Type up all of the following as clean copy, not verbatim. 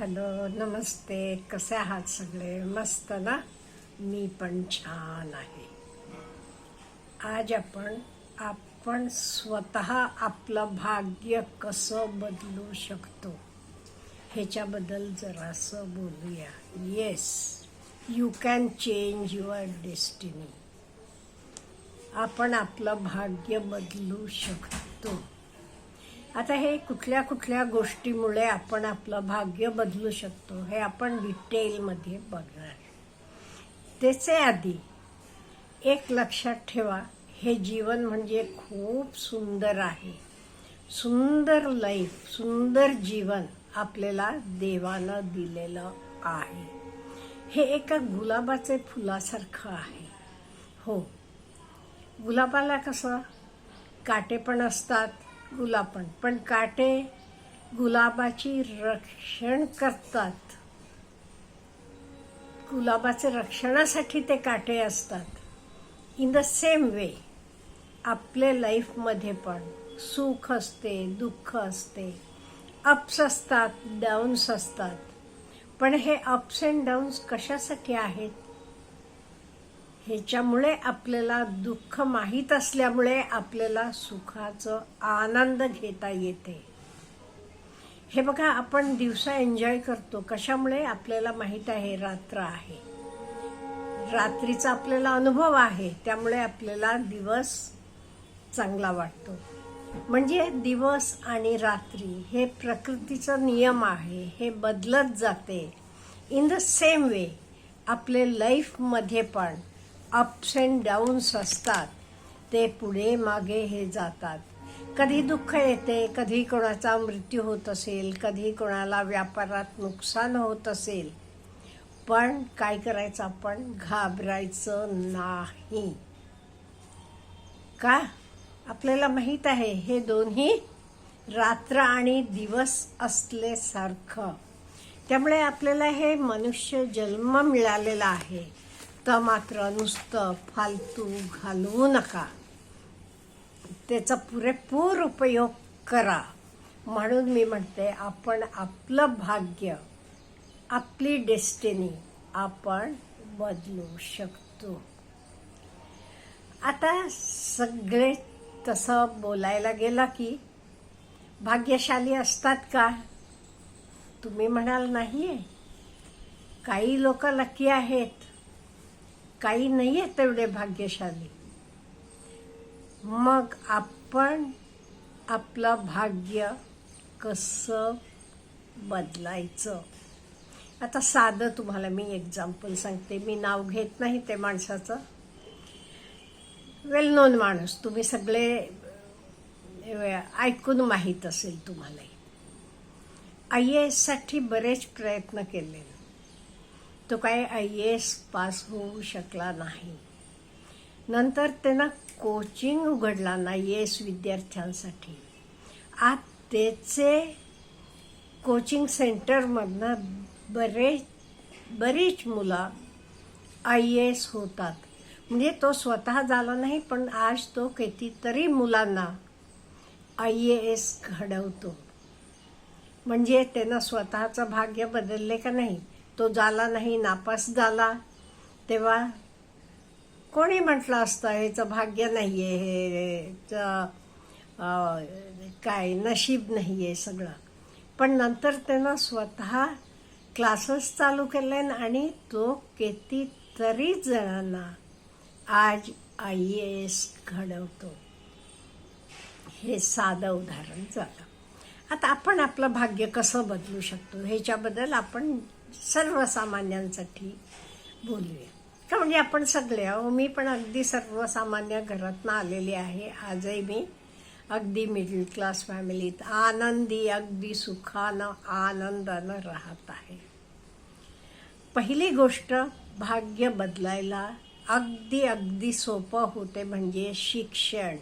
Hello, नमस्ते. कसे आहात सगळे? मस्त ना? मी पण छान आहे. आज आपण स्वतः आपलं भाग्य कसं बदलू शकतो ह्याच्याबद्दल जरासं बोलूया. Yes, you can change your destiny. आपण आपलं भाग्य बदलू शकतो. आता हे कुठल्या कुठल्या गोष्टीमुळे आपण आपलं भाग्य बदलू शकतो हे आपण डिटेलमध्ये बघणार. त्याचे आधी एक लक्षात ठेवा, हे जीवन म्हणजे खूप सुंदर आहे. सुंदर लाईफ, सुंदर जीवन आपल्याला देवानं दिलेलं आहे. हे एका गुलाबाचे फुलासारखं आहे. हो, गुलाबाला कसं काटे पण असतात, गुलाब पण काटे गुलाबाची रक्षण करतात. गुलाबाचे रक्षणासाठी ते काटे असतात. इन द सेम वे आपल्या लाईफमध्ये पण सुख असते, दुःख असते, अप्स असतात, डाऊन्स असतात. पण हे अप्स अँड डाऊन्स कशासाठी आहेत? ह्याच्यामुळे आपल्याला दुःख माहीत असल्यामुळे आपल्याला सुखाचं आनंद घेता येते. हे बघा, आपण दिवसा एन्जॉय करतो कशामुळे? आपल्याला माहीत आहे रात्र आहे, रात्रीचा आपल्याला अनुभव आहे, त्यामुळे आपल्याला दिवस चांगला वाटतो. म्हणजे दिवस आणि रात्री हे प्रकृतीचा नियम आहे, हे बदलत जाते. इन द सेम वे आपले लाईफमध्ये पण अप्स अँड डाऊन्स असतात. ते पुढे मागे हे जातात. कधी दुःख येते, कधी कोणाचा मृत्यू होत असेल, कधी कोणाला व्यापारात नुकसान होत असेल. पण काय करायचं? आपण घाबरायचं नाही. का? आपल्याला माहीत आहे हे दोन्ही रात्र आणि दिवस असल्यासारखं. त्यामुळे आपल्याला हे मनुष्य जन्म मिळालेला आहे. तर मात्र नुसतं फालतू घालवू नका, त्याचा पुरेपूर उपयोग करा. म्हणून मी म्हणते, आपण आपलं भाग्य, आपली डेस्टिनी आपण बदलू शकतो. आता सगळे तसं बोलायला गेलं की भाग्यशाली असतात का? तुम्ही म्हणाल नाहीये. काही लोक लकी आहेत, काही नाही आहेत तेवढे भाग्यशाली. मग आपण आपलं भाग्य कसं बदलायचं? आता साधं तुम्हाला मी एक्झाम्पल सांगते. मी नाव घेत नाही ते माणसाचं. वेल नोन माणूस, तुम्ही सगळे ऐकून माहीत असेल तुम्हाला. IAS साठी बरेच प्रयत्न केले. तो काय IAS पास होऊ शकला नाही. नंतर त्यांना कोचिंग उघडला ना IAS विद्यार्थ्यांसाठी. आज त्याचे कोचिंग सेंटरमधनं बरीच मुलं IAS होतात. म्हणजे तो स्वतः झाला नाही, पण आज तो कितीतरी मुलांना IAS घडवतो. म्हणजे त्यानं स्वतःचं भाग्य बदलले का नाही? तो झाला नाही, नापास झाला, तेव्हा कोणी म्हटलं असतं ह्याचं भाग्य नाही आहे, ह्याचं काय नशीब नाही आहे सगळं. पण नंतर त्यानं स्वतः क्लासेस चालू केले आणि तो कितीतरी जणांना आज IAS घडवतो. हे साधं उदाहरण झालं. आता आपण आपलं भाग्य कसं बदलू शकतो ह्याच्याबद्दल आपण सर्वसामान्यांसाठी बोलूया. का म्हणजे आपण सगळे आहो. मी पण अगदी सर्वसामान्य घरातनं आलेली आहे. आजही मी अगदी मिडल क्लास फॅमिलीत आनंदी, अगदी सुखानं आनंदानं राहत आहे. पहिली गोष्ट, भाग्य बदलायला अगदी सोपं होते म्हणजे शिक्षण.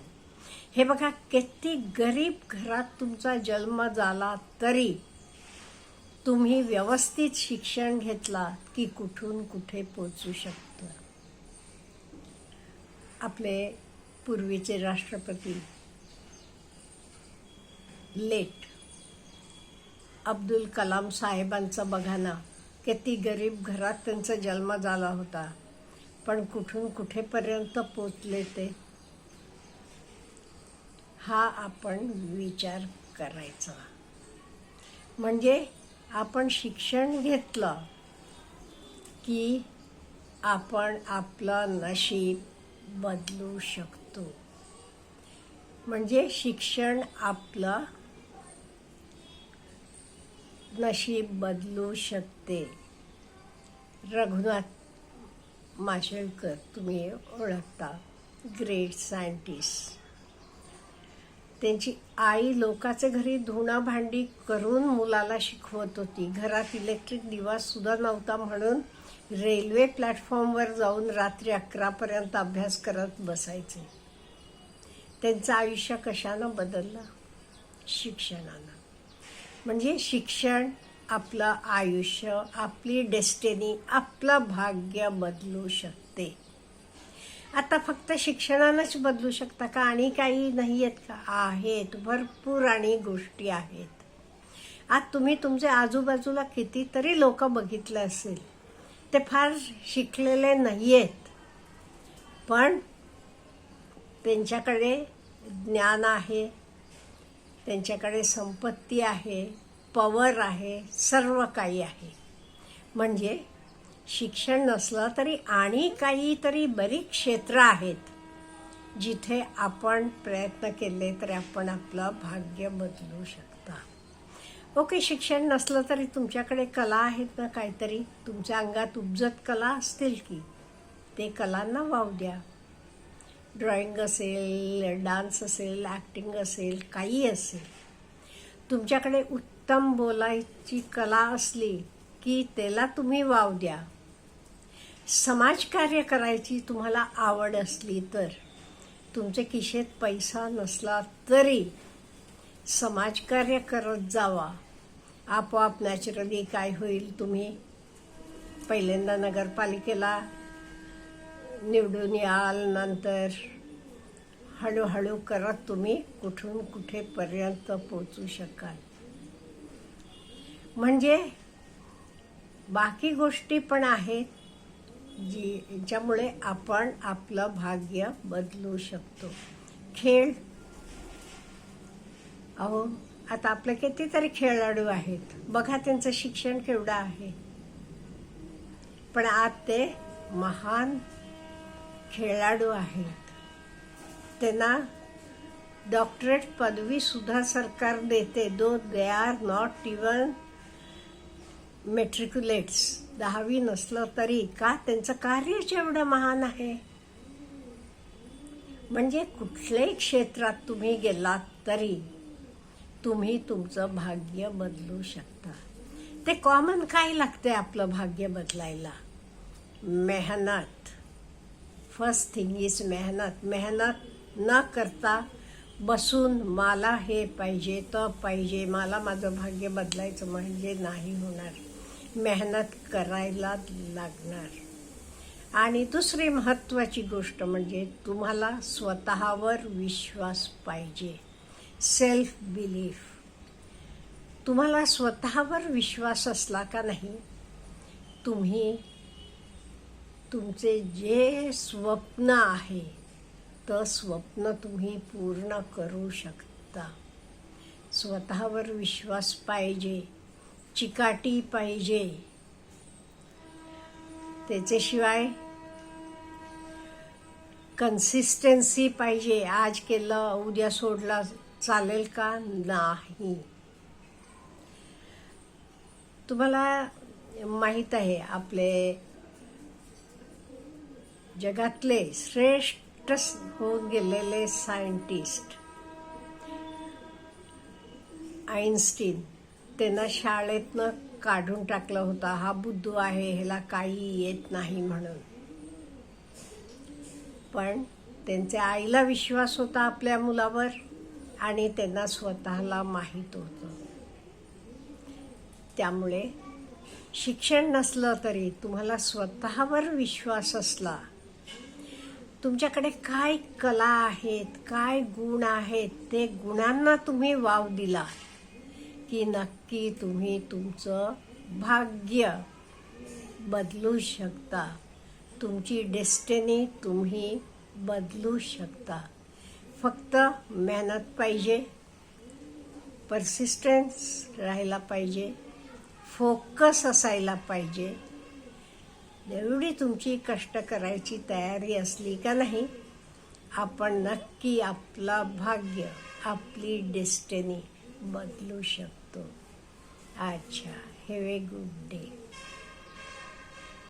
हे बघा, किती गरीब घरात तुमचा जन्म झाला तरी तुम्ही व्यवस्थित शिक्षण घेतला की कुठून कुठे पोचू शकतो. आपले पूर्वीचे राष्ट्रपती लेट अब्दुल कलाम साहेबांचं बघा ना, किती गरीब घरात त्यांचा जन्म झाला होता, पण कुठून कुठेपर्यंत पोचले ते. हा आपण विचार करायचा. म्हणजे आपण शिक्षण घेतलं की आपण आपलं नशीब बदलू शकतो. म्हणजे शिक्षण आपलं नशीब बदलू शकते. रघुनाथ माशेलकर तुम्ही ओळखता, ग्रेट सायंटिस्ट. त्यांची आई लोकांच्या घरी धुणं भांडी करून मुलाला शिकवत होती. घरात इलेक्ट्रिक दिवा सुद्धा नव्हता म्हणून रेल्वे प्लॅटफॉर्मवर जाऊन रात्री 11पर्यंत अभ्यास करत बसायचे. त्यांचं आयुष्य कशानं बदललं? शिक्षणानं. म्हणजे शिक्षण आपलं आयुष्य, आपली डेस्टिनी, आपलं भाग्य बदलू शकते. आता फक्त शिक्षणानंच बदलू शकता का? आणि काही नाही आहेत का? आहेत, भरपूर आणि गोष्टी आहेत. आज तुम्ही तुमच्या आजूबाजूला कितीतरी लोक बघितलं असेल, ते फार शिकलेले नाही आहेत, पण त्यांच्याकडे ज्ञान आहे, त्यांच्याकडे संपत्ती आहे, पॉवर आहे, सर्व काही आहे. म्हणजे शिक्षण नसलं तरी आणि काहीतरी बरीच क्षेत्र आहेत जिथे आपण प्रयत्न केले तर आपण आपलं भाग्य बदलू शकता. ओके, शिक्षण नसलं तरी तुमच्याकडे कला आहेत ना, काहीतरी तुमच्या अंगात उपजत कला असतील की ते कलांना वाव द्या. ड्रॉइंग असेल, डान्स असेल, ॲक्टिंग असेल, काही असेल. तुमच्याकडे उत्तम बोलायची कला असली की त्याला तुम्ही वाव द्या. समाजकार्य करायची तुम्हाला आवड असली तर, तुमच्या खिशेत पैसा नसला तरी समाजकार्य करत जावा. आपोआप नॅचरली काय होईल, तुम्ही पहिल्यांदा नगरपालिकेला निवडून याल, नंतर हळूहळू करत तुम्ही कुठून कुठेपर्यंत पोचू शकाल. म्हणजे बाकी गोष्टी पण आहेत ज्यामुळे आपण आपलं भाग्य बदलू शकतो. खेळ, अहो आता आपले कितीतरी खेळाडू आहेत बघा, त्यांचं शिक्षण केवढं आहे, पण आज ते महान खेळाडू आहेत. त्यांना डॉक्टरेट पदवी सुद्धा सरकार देते, दो दे आर नॉट इवन मेट्रिक्युलेट्स. 10वी नसलं तरी का, त्यांचं कार्यच एवढं महान आहे. म्हणजे कुठल्याही क्षेत्रात तुम्ही गेलात तरी तुम्ही तुमचं भाग्य बदलू शकता. ते कॉमन काय लागते आपलं भाग्य बदलायला? मेहनत. फर्स्ट थिंग इज मेहनत. मेहनत न करता बसून मला हे पाहिजे तर पाहिजे, मला माझं भाग्य बदलायचं म्हणजे नाही होणार. मेहनत करायला लागणार. आणि दुसरी महत्त्वाची गोष्ट म्हणजे तुम्हाला स्वतःवर विश्वास पाहिजे. Self belief. तुम्हाला स्वतःवर विश्वास असला का नाही, तुम्ही तुमचे जे स्वप्न आहे तर स्वप्न तुम्ही पूर्ण करू शकता. स्वतःवर विश्वास पाहिजे, चिकाटी पाहिजे. त्याच्याशिवाय कन्सिस्टन्सी पाहिजे. आज केलं उद्या सोडला चालेल का? नाही. तुम्हाला माहीत आहे आपले जगातले श्रेष्ठ होऊन गेलेले सायंटिस्ट आईन्स्टीन, त्यांना शाळेतनं काढून टाकलं होतं, हा बुद्धू आहे, ह्याला काही येत नाही म्हणून. पण त्यांच्या आईला विश्वास होता आपल्या मुलावर आणि त्यांना स्वतःला माहीत होतं. त्यामुळे शिक्षण नसलं तरी तुम्हाला स्वतःवर विश्वास असला, तुमच्याकडे काय कला आहेत, काय गुण आहेत, ते गुणांना तुम्ही वाव दिला की नक्की तुम्ही तुमचं भाग्य बदलू शकता. तुमची डेस्टिनी तुम्ही बदलू शकता. फक्त मेहनत पाहिजे, परसिस्टन्स राहायला पाहिजे, फोकस असायला पाहिजे. एवढी तुमची कष्ट करायची तयारी असली का नाही, आपण नक्की आपला भाग्य, आपली डेस्टिनी बदलू शकतो. अच्छा, हॅव ए गुड डे.